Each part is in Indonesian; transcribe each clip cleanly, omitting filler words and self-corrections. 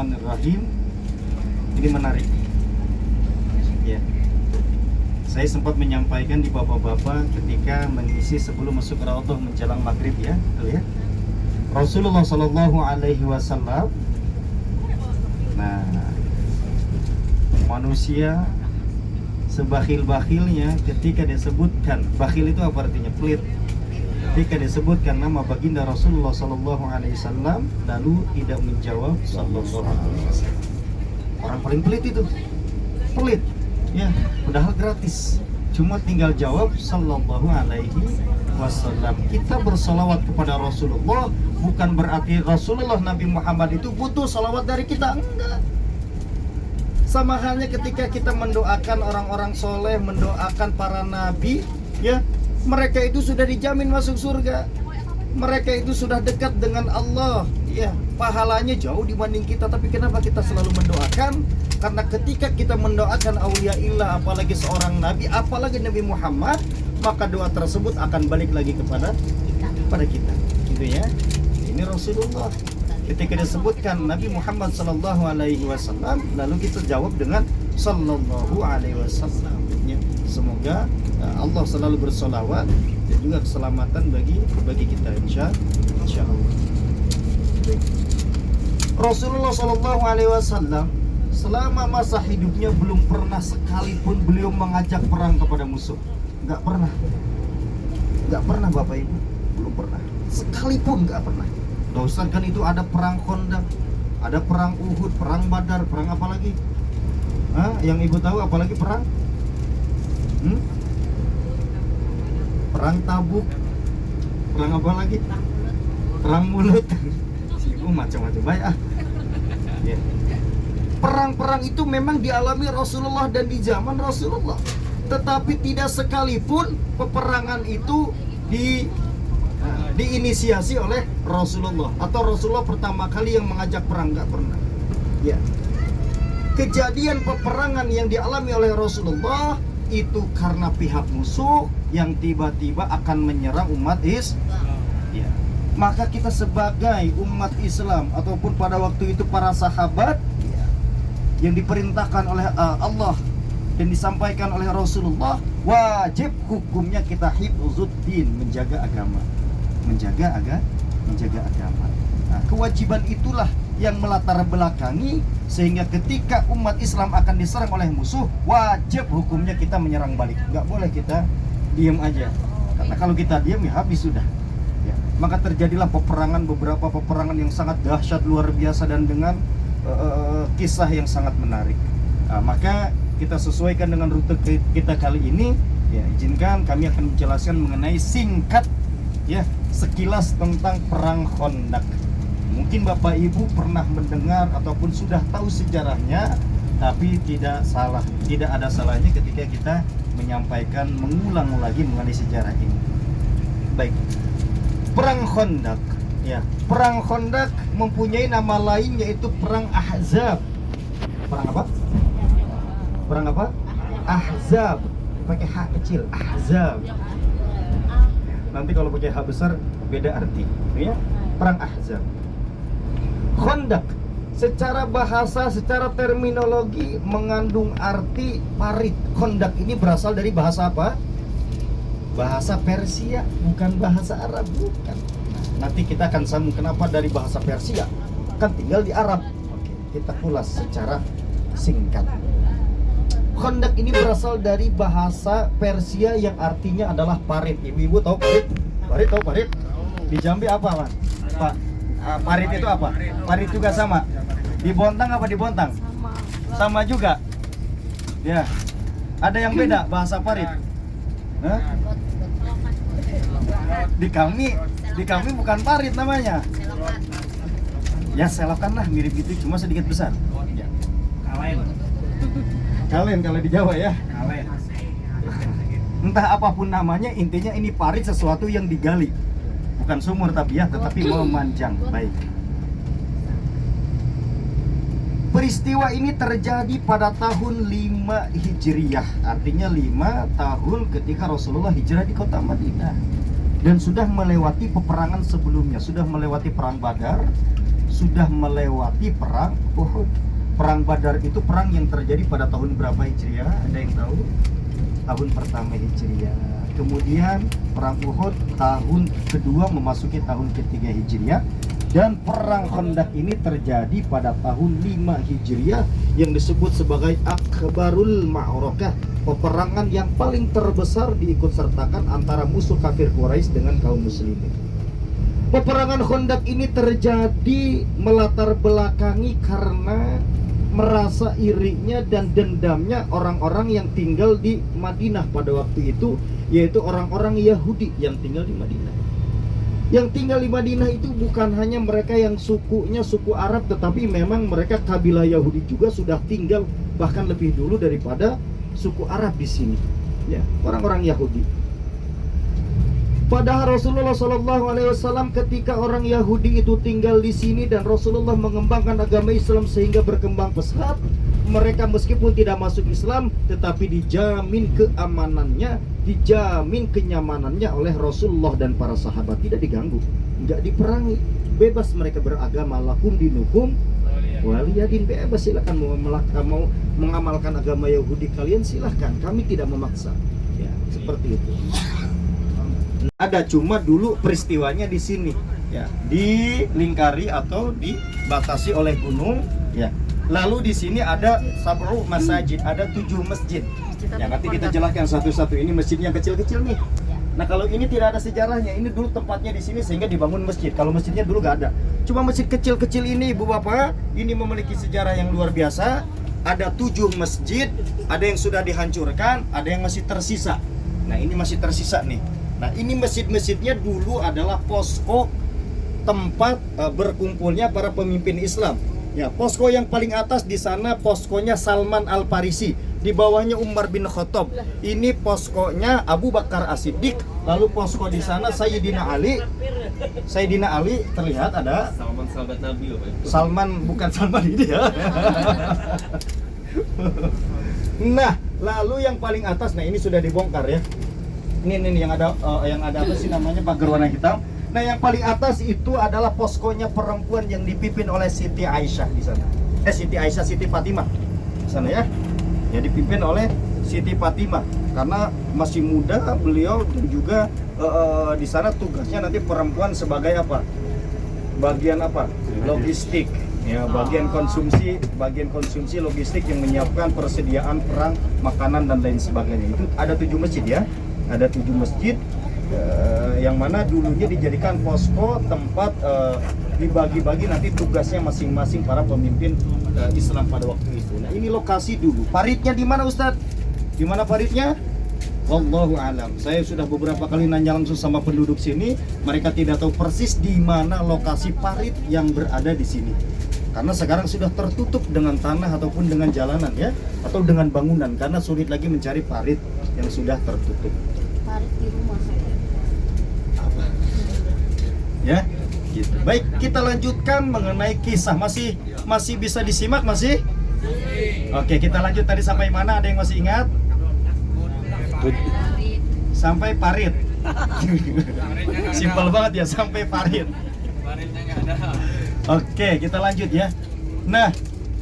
Bismillahirrahmanirrahim. Ini menarik. Ya. Saya sempat menyampaikan di bapak-bapak ketika mengisi sebelum masuk Raudhah menjelang maghrib ya, betul ya. Rasulullah Shallallahu Alaihi Wasallam. Nah, manusia sebakhil-bakhilnya ketika disebutkan, bakhil itu apa artinya? Pelit. Ketika disebutkan nama baginda Rasulullah Sallallahu Alaihi Wasallam, lalu tidak menjawab Sallallahu Alaihi Wasallam. Orang paling pelit itu, pelit, ya. Padahal gratis, cuma tinggal jawab Sallallahu Alaihi Wasallam. Kita bersolawat kepada Rasulullah bukan berarti Rasulullah Nabi Muhammad itu butuh salawat dari kita, enggak. Sama halnya ketika kita mendoakan orang-orang soleh, mendoakan para nabi, ya. Mereka itu sudah dijamin masuk surga. Mereka itu sudah dekat dengan Allah. Ya, pahalanya jauh dibanding kita. Tapi kenapa kita selalu mendoakan? Karena ketika kita mendoakan auliaillah, apalagi seorang nabi, apalagi Nabi Muhammad, maka doa tersebut akan balik lagi kepada kita. Gitu ya. Ini Rasulullah. Ketika disebutkan Nabi Muhammad Sallallahu Alaihi Wasallam, lalu kita jawab dengan Sallallahu Alaihi Wasallam. Ya, semoga Allah selalu bersolawat dan juga keselamatan bagi kita insya Allah. Rasulullah Shallallahu Alaihi Wasallam selama masa hidupnya belum pernah sekalipun beliau mengajak perang kepada musuh. Nggak pernah Bapak Ibu, belum pernah. Sekalipun nggak pernah. Doakan itu ada perang Khandaq, ada perang Uhud, perang Badar, perang apa lagi? Yang Ibu tahu apalagi perang? Perang Tabuk, perang apa lagi? Perang Mulut. Ibu macam-macam banyak. Ya. Perang-perang itu memang dialami Rasulullah dan di zaman Rasulullah. Tetapi tidak sekalipun peperangan itu diinisiasi oleh Rasulullah atau Rasulullah pertama kali yang mengajak perang, nggak pernah. Ya. Kejadian peperangan yang dialami oleh Rasulullah itu karena pihak musuh yang tiba-tiba akan menyerang umat Islam. Ya. Maka kita sebagai umat Islam ataupun pada waktu itu para sahabat, ya, yang diperintahkan oleh Allah dan disampaikan oleh Rasulullah, wajib hukumnya kita hifzuddin, menjaga agama. Menjaga agama. Nah, kewajiban itulah yang melatar belakangi sehingga ketika umat Islam akan diserang oleh musuh, wajib hukumnya kita menyerang balik. Nggak boleh kita diam aja. Karena kalau kita diam ya habis sudah. Ya, maka terjadilah beberapa peperangan yang sangat dahsyat, luar biasa dan dengan kisah yang sangat menarik. Nah, maka kita sesuaikan dengan rute kita kali ini. Ya, izinkan kami akan menjelaskan mengenai singkat, ya, sekilas tentang perang Khandaq. Mungkin Bapak Ibu pernah mendengar ataupun sudah tahu sejarahnya, tapi tidak ada salahnya ketika kita menyampaikan, mengulang lagi mengenai sejarah ini. Baik. Perang Khandaq, ya. Perang Khandaq mempunyai nama lain yaitu perang Ahzab. Perang apa? Perang apa? Ahzab. Pakai H kecil, Ahzab. Nanti kalau pakai H besar beda arti, ya. Perang Ahzab. Khandaq secara bahasa, secara terminologi mengandung arti parit. Khandaq ini berasal dari bahasa apa? Bahasa Persia, bukan bahasa Arab, bukan. Nanti kita akan sambung kenapa dari bahasa Persia, kan tinggal di Arab. Oke, kita ulas secara singkat. Khandaq ini berasal dari bahasa Persia yang artinya adalah parit. Ibu-ibu tahu parit? Parit tahu parit? Di Jambi apa, Pak? Pak, parit itu apa? Parit juga sama. Di Bontang apa di Bontang? Sama juga. Ya. Ada yang beda bahasa parit? Hah? Di kami bukan parit namanya. Ya selokan lah, mirip gitu, cuma sedikit besar. Ya. Kalen kalau di Jawa ya. Kalen. Entah apapun namanya, intinya ini parit, sesuatu yang digali. Bukan sumur tapi ya, tetapi memanjang. Baik. Peristiwa ini terjadi pada tahun 5 Hijriyah. Artinya 5 tahun ketika Rasulullah hijrah di kota Madinah. Dan sudah melewati peperangan sebelumnya. Sudah melewati perang Badar, sudah melewati perang Uhud. Perang Badar itu perang yang terjadi pada tahun berapa Hijriah? Ada yang tahu? Tahun pertama Hijriah. Kemudian perang Uhud tahun kedua memasuki tahun ketiga Hijriah. Dan perang Khandaq ini terjadi pada tahun 5 Hijriah yang disebut sebagai Akbarul Ma'arakah, peperangan yang paling terbesar diikutsertakan antara musuh kafir Quraisy dengan kaum muslimin. Peperangan Khandaq ini terjadi melatar belakangi karena merasa irinya dan dendamnya orang-orang yang tinggal di Madinah pada waktu itu, yaitu orang-orang Yahudi yang tinggal di Madinah. Yang tinggal di Madinah itu bukan hanya mereka yang sukunya suku Arab, tetapi memang mereka kabilah Yahudi juga sudah tinggal bahkan lebih dulu daripada suku Arab di sini. Ya, orang-orang Yahudi. Padahal Rasulullah SAW ketika orang Yahudi itu tinggal di sini dan Rasulullah mengembangkan agama Islam sehingga berkembang pesat, mereka meskipun tidak masuk Islam tetapi dijamin keamanannya, dijamin kenyamanannya oleh Rasulullah dan para sahabat, tidak diganggu, nggak diperangi, bebas mereka beragama, lakum dinukum waliyadin, bebas, silakan mau mengamalkan agama Yahudi kalian silahkan, kami tidak memaksa. Ya, seperti itu. Ada, cuma dulu peristiwanya di sini, ya, dilingkari atau dibatasi oleh gunung, ya. Lalu di sini ada sab'u masajid, ada 7 masjid. Ya, nanti kita jelaskan satu-satu. Ini masjidnya kecil-kecil nih. Nah, kalau ini tidak ada sejarahnya, ini dulu tempatnya di sini sehingga dibangun masjid. Kalau masjidnya dulu gak ada. Cuma masjid kecil-kecil ini, Ibu Bapak, ini memiliki sejarah yang luar biasa. Ada 7 masjid, ada yang sudah dihancurkan, ada yang masih tersisa. Nah, ini masih tersisa nih. Nah, ini masjid-masjidnya dulu adalah posko tempat berkumpulnya para pemimpin Islam. Ya, posko yang paling atas di sana poskonya Salman Al-Farisi, di bawahnya Umar bin Khattab. Ini poskonya Abu Bakar As-Siddiq. Lalu posko di sana Sayyidina Ali. Sayyidina Ali terlihat ada Salman sahabat Nabi loh, Pak. Salman, bukan Salman ini ya. Nah, lalu yang paling atas, nah ini sudah dibongkar ya. Ini yang ada apa sih namanya, pagar warna hitam. Nah, yang paling atas itu adalah poskonya perempuan yang dipimpin oleh Siti Aisyah di sana. Siti Aisyah, Siti Fatimah di sana ya. Ya, dipimpin oleh Siti Fatimah karena masih muda beliau, dan juga di sana tugasnya nanti perempuan sebagai apa? Bagian apa? Logistik. Ya, bagian konsumsi logistik yang menyiapkan persediaan perang, makanan dan lain sebagainya. Itu ada 7 masjid ya. Ada 7 masjid yang mana dulunya dijadikan posko tempat dibagi-bagi nanti tugasnya masing-masing para pemimpin Islam pada waktu itu. Nah, ini lokasi dulu. Paritnya di mana, Ustadz? Di mana paritnya? Wallahu alam. Saya sudah beberapa kali nanya langsung sama penduduk sini, mereka tidak tahu persis di mana lokasi parit yang berada di sini. Karena sekarang sudah tertutup dengan tanah ataupun dengan jalanan ya, atau dengan bangunan, karena sulit lagi mencari parit yang sudah tertutup. Parit di rumah saya. Apa? Ya, gitu. Baik, kita lanjutkan mengenai kisah. Masih bisa disimak masih? Oke, kita lanjut tadi sampai mana? Ada yang masih ingat? Sampai parit. Simpel banget ya, sampai parit. Oke, kita lanjut ya. Nah,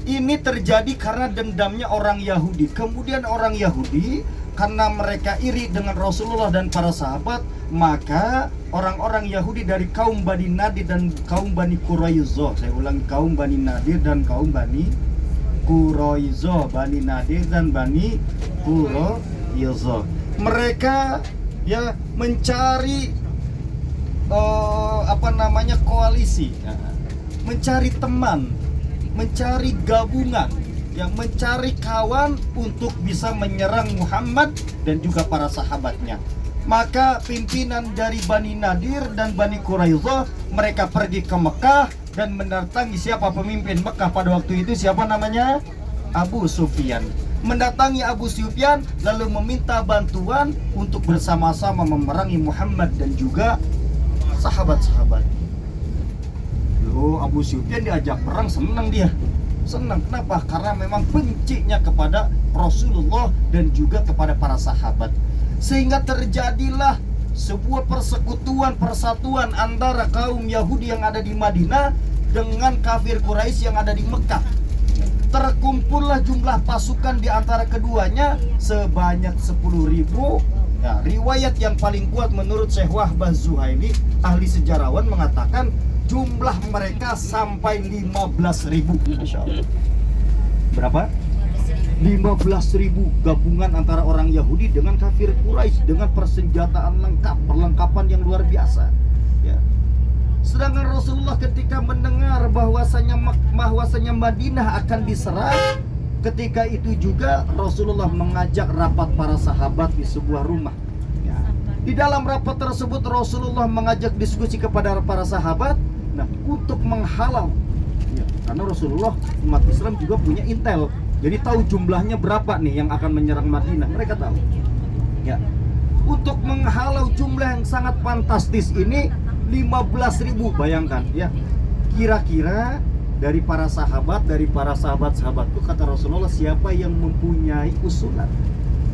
ini terjadi karena dendamnya orang Yahudi. Kemudian orang Yahudi, karena mereka iri dengan Rasulullah dan para sahabat, maka orang-orang Yahudi dari kaum Bani Nadir dan kaum Bani Quraizoh, saya ulangi, kaum Bani Nadir dan kaum Bani Quraizoh, Bani Nadir dan Bani Quraizoh, mereka ya mencari koalisi, mencari teman, mencari gabungan, yang mencari kawan untuk bisa menyerang Muhammad dan juga para sahabatnya. Maka pimpinan dari Bani Nadir dan Bani Quraizoh, mereka pergi ke Mekah dan mendatangi siapa pemimpin Mekah pada waktu itu, siapa namanya? Abu Sufyan. Mendatangi Abu Sufyan lalu meminta bantuan untuk bersama-sama memerangi Muhammad dan juga sahabat-sahabat. Loh, Abu Sufyan diajak perang, senang dia. Senang, kenapa? Karena memang bencinya kepada Rasulullah dan juga kepada para sahabat. Sehingga terjadilah sebuah persekutuan, persatuan antara kaum Yahudi yang ada di Madinah dengan kafir Quraisy yang ada di Mekah. Terkumpullah jumlah pasukan di antara keduanya sebanyak 10.000. Ya, riwayat yang paling kuat menurut Syekh Wahbah Zuhaili, ahli sejarawan, mengatakan jumlah mereka sampai 15.000. Masya Allah. Berapa? 15.000 gabungan antara orang Yahudi dengan kafir Quraisy dengan persenjataan lengkap, perlengkapan yang luar biasa. Ya. Sedangkan Rasulullah ketika mendengar bahwasanya Madinah akan diserang, ketika itu juga Rasulullah mengajak rapat para sahabat di sebuah rumah. Ya. Di dalam rapat tersebut Rasulullah mengajak diskusi kepada para sahabat, untuk menghalau. Ya, karena Rasulullah, umat Islam juga punya intel. Jadi tahu jumlahnya berapa nih yang akan menyerang Madinah. Mereka tahu. Ya. Untuk menghalau jumlah yang sangat fantastis ini 15.000, bayangkan ya. Kira-kira dari para sahabat-sahabat itu, kata Rasulullah, siapa yang mempunyai usulan?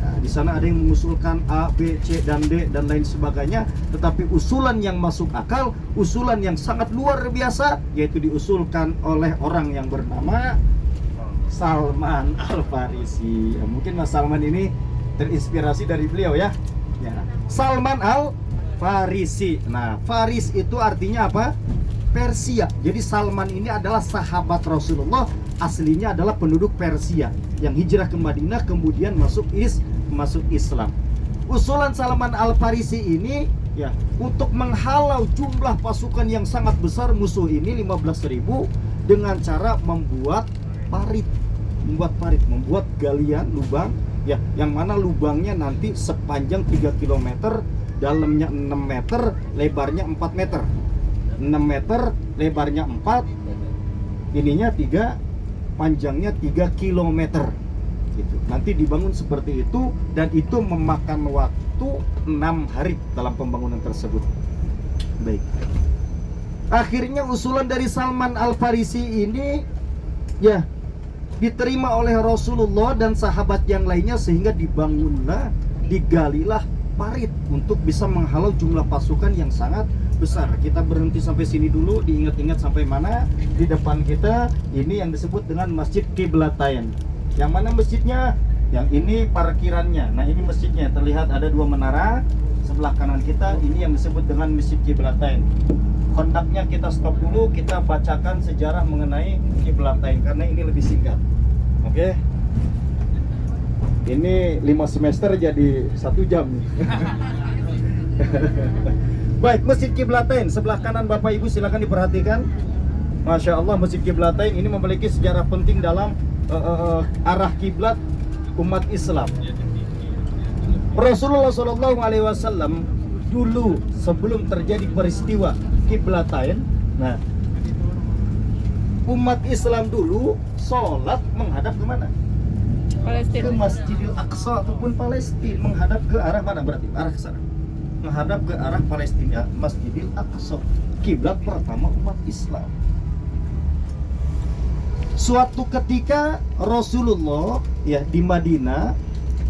Nah, di sana ada yang mengusulkan A, B, C, dan D dan lain sebagainya. Tetapi usulan yang masuk akal, usulan yang sangat luar biasa, yaitu diusulkan oleh orang yang bernama Salman Al-Farisi. Ya, mungkin Mas Salman ini terinspirasi dari beliau ya. Ya. Salman Al-Farisi. Nah, Faris itu artinya apa? Persia. Jadi Salman ini adalah sahabat Rasulullah, aslinya adalah penduduk Persia yang hijrah ke Madinah kemudian masuk Islam. Usulan Salman Al-Farisi ini ya untuk menghalau jumlah pasukan yang sangat besar musuh ini 15.000 dengan cara membuat membuat galian lubang ya, yang mana lubangnya nanti sepanjang 3 km, dalamnya 6 meter, lebarnya 4 meter. 6 meter, lebarnya 4, ininya 3, panjangnya 3 km gitu. Nanti dibangun seperti itu, dan itu memakan waktu 6 hari dalam pembangunan tersebut. Baik. Akhirnya usulan dari Salman Al-Farisi ini ya diterima oleh Rasulullah dan sahabat yang lainnya, sehingga digalilah parit untuk bisa menghalau jumlah pasukan yang sangat besar. Kita berhenti sampai sini dulu, diingat-ingat sampai mana. Di depan kita ini yang disebut dengan Masjid Qiblatain. Yang mana masjidnya? Yang ini parkirannya. Nah, ini masjidnya, terlihat ada 2 menara. Sebelah kanan kita ini yang disebut dengan Masjid Qiblatain. Kondaknya kita stop dulu, kita bacakan sejarah mengenai Qiblatain karena ini lebih singkat. Oke. Ini 5 semester jadi 1 jam. Baik, Masjid Qiblatain sebelah kanan Bapak Ibu, silakan diperhatikan. Masya Allah, Masjid Qiblatain ini memiliki sejarah penting dalam arah kiblat umat Islam. Rasulullah SAW dulu sebelum terjadi peristiwa Qiblatain, nah, umat Islam dulu sholat menghadap ke mana? Palestina. Ke Masjidil Aqsa ataupun Palestina, menghadap ke arah mana berarti? Arah ke sana. Menghadap ke arah Palestina, Masjidil Aqsa, kiblat pertama umat Islam. Suatu ketika Rasulullah ya di Madinah,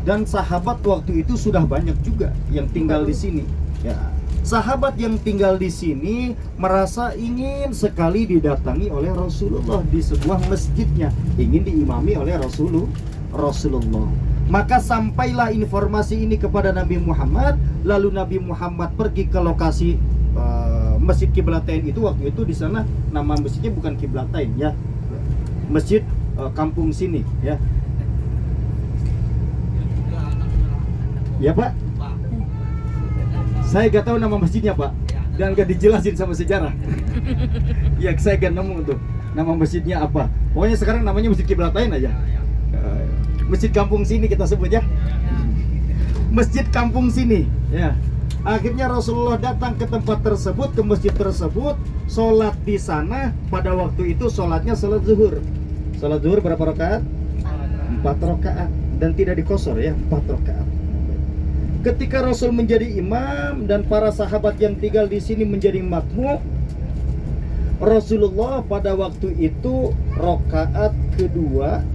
dan sahabat waktu itu sudah banyak juga yang tinggal di sini. Ya, sahabat yang tinggal di sini merasa ingin sekali didatangi oleh Rasulullah di sebuah masjidnya, ingin diimami oleh Rasulullah. Maka sampailah informasi ini kepada Nabi Muhammad. Lalu Nabi Muhammad pergi ke lokasi Masjid Qiblatain itu. Waktu itu di sana nama masjidnya bukan Qiblatain ya, Masjid kampung sini ya. Ya Pak, saya gak tahu nama masjidnya Pak, dan gak dijelasin sama sejarah. Ya saya gak nemu tuh nama masjidnya apa. Pokoknya sekarang namanya Masjid Qiblatain aja. Masjid kampung sini kita sebut ya. Masjid kampung sini ya. Akhirnya Rasulullah datang ke tempat tersebut, ke masjid tersebut, sholat di sana. Pada waktu itu sholatnya sholat zuhur. Sholat zuhur berapa rakaat? 4 rakaat, dan tidak dikosor ya, 4 rakaat. Ketika Rasul menjadi imam dan para sahabat yang tinggal di sini menjadi makmum, Rasulullah pada waktu itu rakaat kedua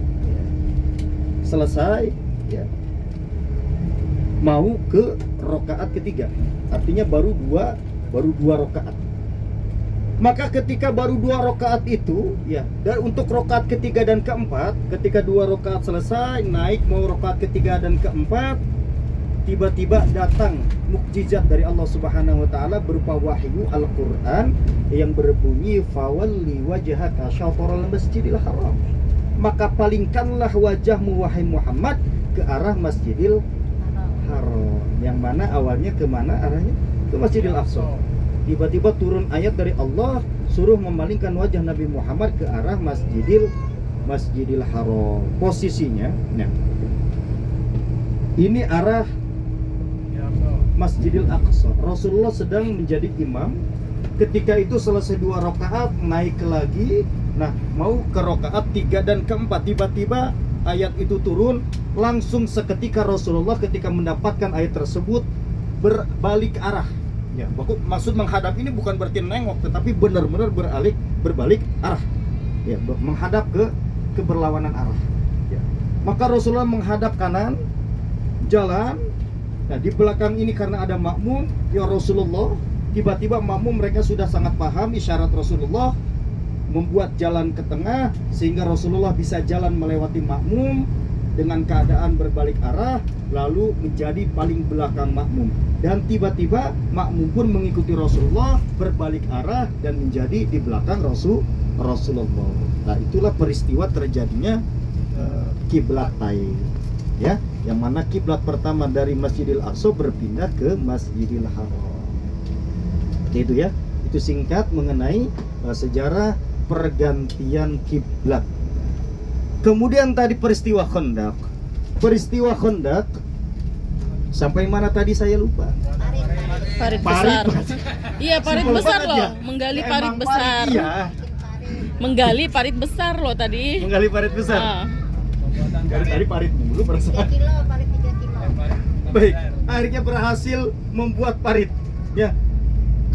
selesai ya, mau ke rakaat ketiga, artinya baru dua rakaat. Maka ketika baru 2 rakaat itu, ya, dan untuk rakaat ketiga dan keempat, ketika 2 rakaat selesai, naik mau rakaat ketiga dan keempat, tiba-tiba datang mukjizat dari Allah Subhanahu wa taala berupa wahyu Al-Qur'an yang berbunyi fawalli wajhaka syatral masjidil haram. Maka palingkanlah wajahmu wahai Muhammad ke arah Masjidil Haram. Yang mana awalnya ke mana arahnya? Ke Masjidil Aqsa. Tiba-tiba turun ayat dari Allah suruh memalingkan wajah Nabi Muhammad ke arah Masjidil Haram. Posisinya, nah, ini arah Masjidil Aqsa. Rasulullah sedang menjadi imam. Ketika itu selesai 2 rakaat, naik lagi. Nah, mau ke rakaat 3 dan keempat, tiba-tiba ayat itu turun. Langsung seketika Rasulullah ketika mendapatkan ayat tersebut berbalik arah. Ya, maksud menghadap ini bukan berarti nengok, tetapi benar-benar berbalik arah. Ya, menghadap ke berlawanan arah. Ya. Maka Rasulullah menghadap kanan, jalan. Nah, di belakang ini karena ada makmum, ya Rasulullah, tiba-tiba makmum mereka sudah sangat paham isyarat Rasulullah, membuat jalan ke tengah sehingga Rasulullah bisa jalan melewati makmum dengan keadaan berbalik arah, lalu menjadi paling belakang makmum. Dan tiba-tiba makmum pun mengikuti Rasulullah berbalik arah dan menjadi di belakang Rasulullah. Nah, itulah peristiwa terjadinya kiblatain, ya, yang mana kiblat pertama dari Masjidil Aqsa berpindah ke Masjidil Haram. Itu ya, itu singkat mengenai sejarah pergantian kiblat. Kemudian tadi peristiwa Khandaq. Peristiwa Khandaq sampai mana tadi saya lupa. Parit besar. Iya, parit Simpel besar banget loh. ya. Menggali Emang parit besar. Iya, Menggali parit besar loh tadi. menggali parit besar. Ah. Dari tadi parit mulu perasaan. 3 kilo, parit 3 kilo. Baik, akhirnya berhasil membuat parit. Ya,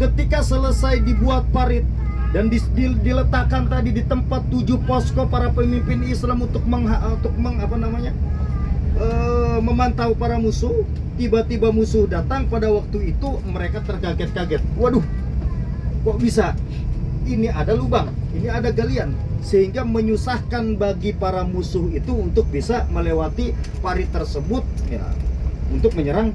ketika selesai dibuat parit dan diletakkan tadi di tempat 7 posko para pemimpin Islam untuk memantau para musuh. Tiba-tiba musuh datang pada waktu itu, mereka terkaget-kaget. Waduh, kok bisa? Ini ada lubang, ini ada galian, sehingga menyusahkan bagi para musuh itu untuk bisa melewati parit tersebut, ya, untuk menyerang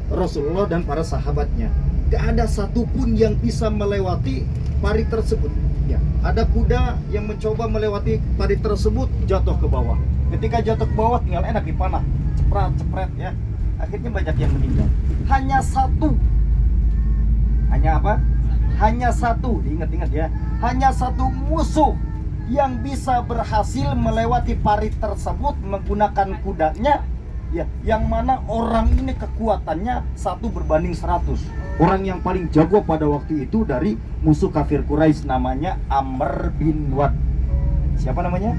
Rasulullah dan para sahabatnya. Gak ada satupun yang bisa melewati parit tersebut. Ya, ada kuda yang mencoba melewati parit tersebut, jatuh ke bawah. Ketika jatuh ke bawah tinggal enak dipanah, cepret ya. Akhirnya banyak yang meninggal. Hanya satu. Hanya apa? Hanya satu, diingat-ingat ya. Hanya satu musuh yang bisa berhasil melewati parit tersebut menggunakan kudanya, ya, yang mana orang ini kekuatannya 1 berbanding 100. Orang yang paling jago pada waktu itu dari musuh kafir Quraisy namanya Amr bin Wad. Siapa namanya?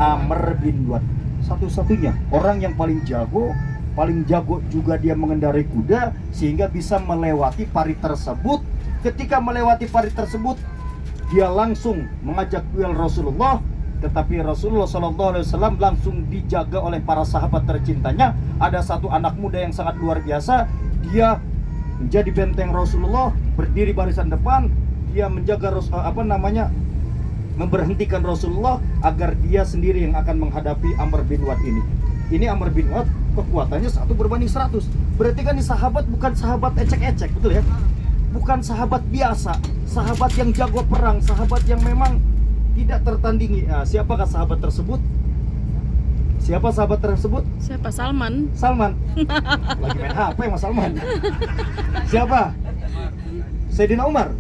Amr bin Wad. Satu-satunya orang yang paling jago juga dia mengendarai kuda sehingga bisa melewati parit tersebut. Ketika melewati parit tersebut, dia langsung mengajak duel Rasulullah, tetapi Rasulullah SAW langsung dijaga oleh para sahabat tercintanya. Ada satu anak muda yang sangat luar biasa, dia menjadi benteng Rasulullah, berdiri barisan depan, dia menjaga memberhentikan Rasulullah agar dia sendiri yang akan menghadapi Amr bin Wad ini. Ini Amr bin Wad kekuatannya 1 berbanding 100. Berarti kan ini sahabat bukan sahabat ecek-ecek, betul ya? Bukan sahabat biasa, sahabat yang jago perang, sahabat yang memang tidak tertandingi. Nah, siapakah sahabat tersebut? Siapa sahabat tersebut? Siapa? Salman. Salman. Lagi main HP Mas Salman. Siapa? Sayyidina Umar.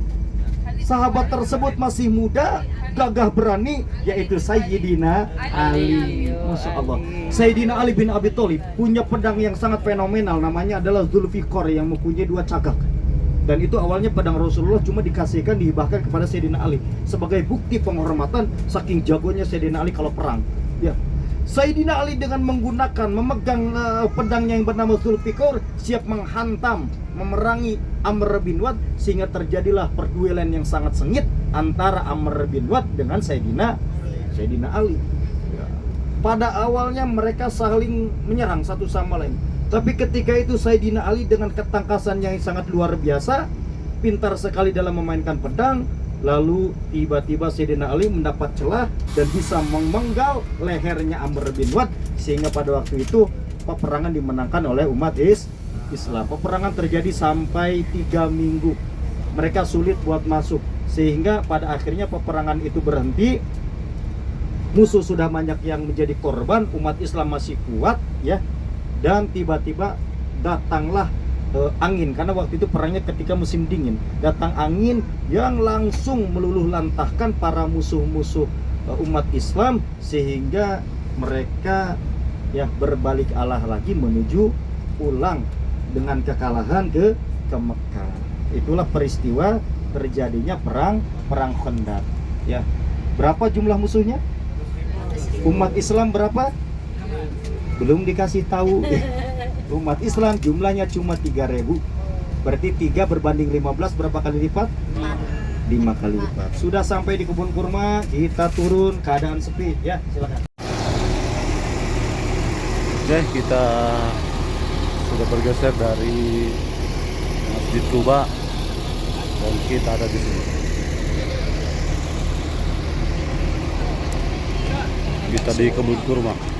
Sahabat tersebut masih muda, gagah berani, yaitu Sayyidina Ali. Masya Allah. Sayyidina Ali bin Abi Thalib punya pedang yang sangat fenomenal, namanya adalah Zulfikar, yang mempunyai 2 cakak. Dan itu awalnya pedang Rasulullah cuma dikasihkan, dihibahkan kepada Sayyidina Ali sebagai bukti penghormatan saking jagonya Sayyidina Ali kalau perang. Ya. Sayyidina Ali dengan memegang pedangnya yang bernama Zulfikar, siap menghantam, memerangi Amr bin Wad, sehingga terjadilah perduelan yang sangat sengit antara Amr bin Wad dengan Sayyidina Ali. Ya. Pada awalnya mereka saling menyerang satu sama lain. Tapi ketika itu Sayyidina Ali dengan ketangkasan yang sangat luar biasa, pintar sekali dalam memainkan pedang, Lalu tiba-tiba Sayyidina Ali mendapat celah dan bisa memenggal lehernya Amr bin Wad, sehingga pada waktu itu peperangan dimenangkan oleh umat Islam. Peperangan terjadi sampai 3 minggu. Mereka sulit buat masuk, sehingga pada akhirnya peperangan itu berhenti. Musuh sudah banyak yang menjadi korban, umat Islam masih kuat ya. Dan tiba-tiba datanglah angin, karena waktu itu perangnya ketika musim dingin. Datang angin yang langsung meluluh lantahkan para musuh-musuh umat Islam, sehingga mereka ya berbalik arah lagi menuju pulang dengan kekalahan ke Mekah. Itulah peristiwa terjadinya perang Khandaq ya. Berapa jumlah musuhnya? Umat Islam berapa? Belum dikasih tahu. Umat Islam jumlahnya cuma 3.000. Berarti 3 berbanding 15 berapa kali lipat? 5 kali lipat. Sudah sampai di kebun kurma, kita turun, keadaan sepi ya, silakan. Oke, kita sudah bergeser dari Masjid Kuba dan kita ada di sini. Kita di kebun kurma.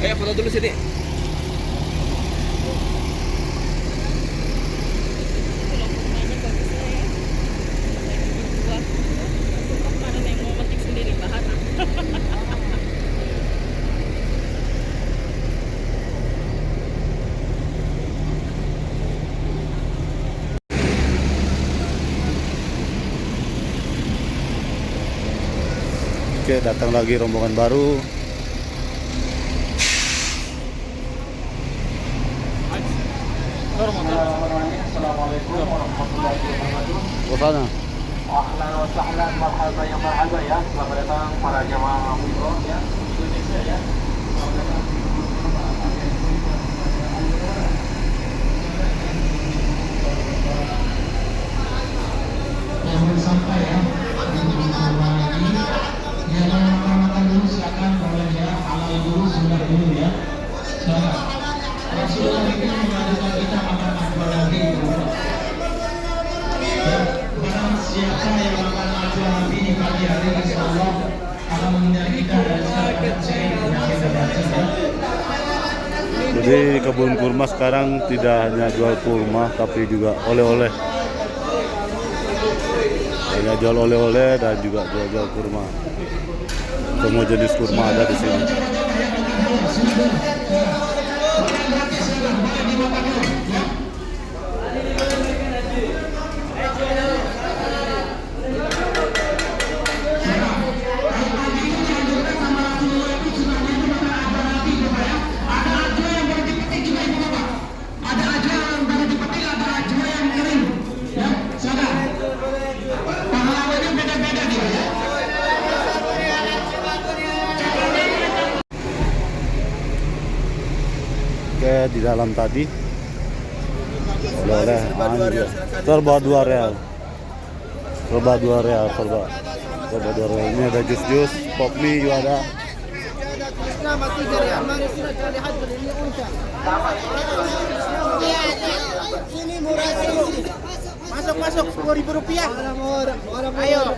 Foto dulu sini. Mana yang mau petik sendiri bahan. Oke, datang lagi rombongan baru. Assalamualaikum warahmatullahi wabarakatuh. Ke sana. Ahlan wa sahlan, marhaban ya marhaba ya. Selamat datang para jamaah umroh ya Indonesia ya. Selamat datang. Yang belum sampai ya, lagi. Yang mau makan dulu silakan boleh ya, halal dulu, sunnah dulu ya. Silakan. Rasulullah itu mengajarkan kita makan apa lagi di rumah. Ya, barang siapa yang makan apa lagi di pagi hari, insyaallah akan menghindari kita dari penyakit terjadi ya. Jadi kebun kurma sekarang tidak hanya jual kurma tapi juga oleh-oleh. Hanya jual oleh-oleh dan juga jual kurma. Semua jenis kurma ada di sini. Oke, di dalam tadi oleh-oleh serba 2 real. Serba 2 real. Ini ada jus-jus, pop mie juga ada. Masuk 10.000 rupiah. Ayo.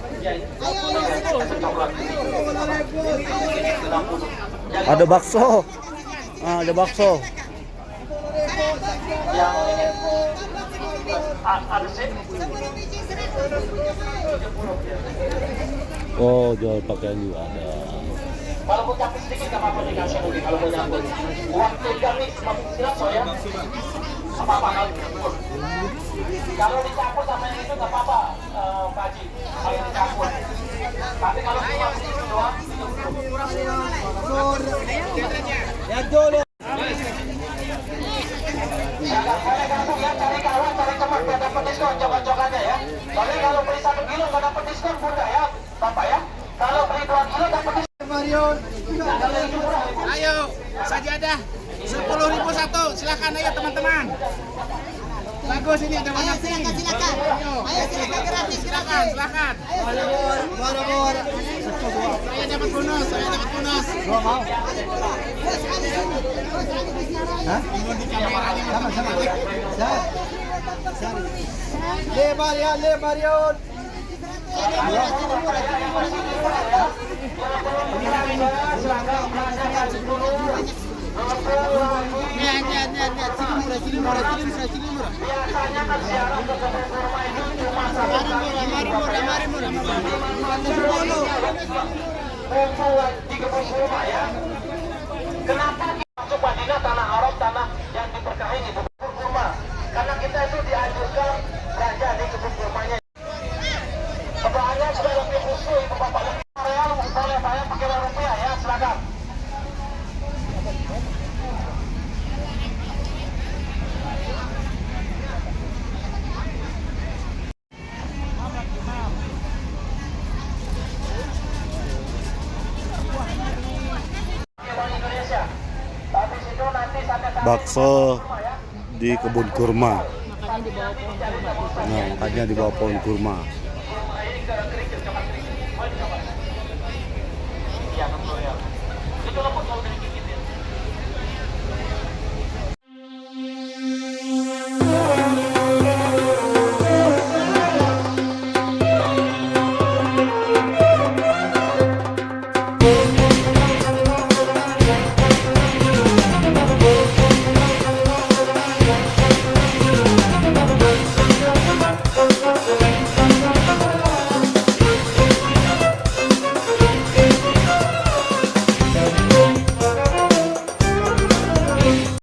Ada bakso. Ada bakso. Oh, jual pakaian juga ada. Kalau mau capek sedikit nggak apa-apa dikasih dulu kalau mau nyambut. Uang tiga nih, silakan ya. Apa-apa kalau dicampur. Kalau dicampur sama yang itu nggak apa-apa, Pak Haji. Kalau dicampur. Tapi kalau cuma itu doang, Ya dulu. boleh gabung ya, cari kawan, cari teman biar dapat diskon coba-cobanya ya. Soalnya kalau beli 1 kilo nggak dapat diskon bunda ya, Bapak ya. Kalau beli 2 kilo dapat diskon. Marion. Kalau itu murah. Ayo, sajadah 10.000 satu. Silakan ayo teman-teman. Bagus ini ada banyak sih. Silakan. Ayo silakan gratis. Silakan. Bor. Saya dapat bonus. Gua mau. Hah? Sama. Lebar ya, lebar yun. Sini murah. Kenapa masuk Madinah, tanah Arab, tanah yang diberkahi itu kurma? Karena kita itu dianjurkan belanja di kebun kurmanya. Kebahannya sudah lebih khusus, itu Bapak lebih real, boleh bayar pakai uang rupiah ya, silakan. Indonesia. Habis itu nanti sampai Bakso di kebun kurma. Makanya di bawah pohon kurma. Nah, makanya di bawah pohon kurma. Iya, betul ya. Itu lembut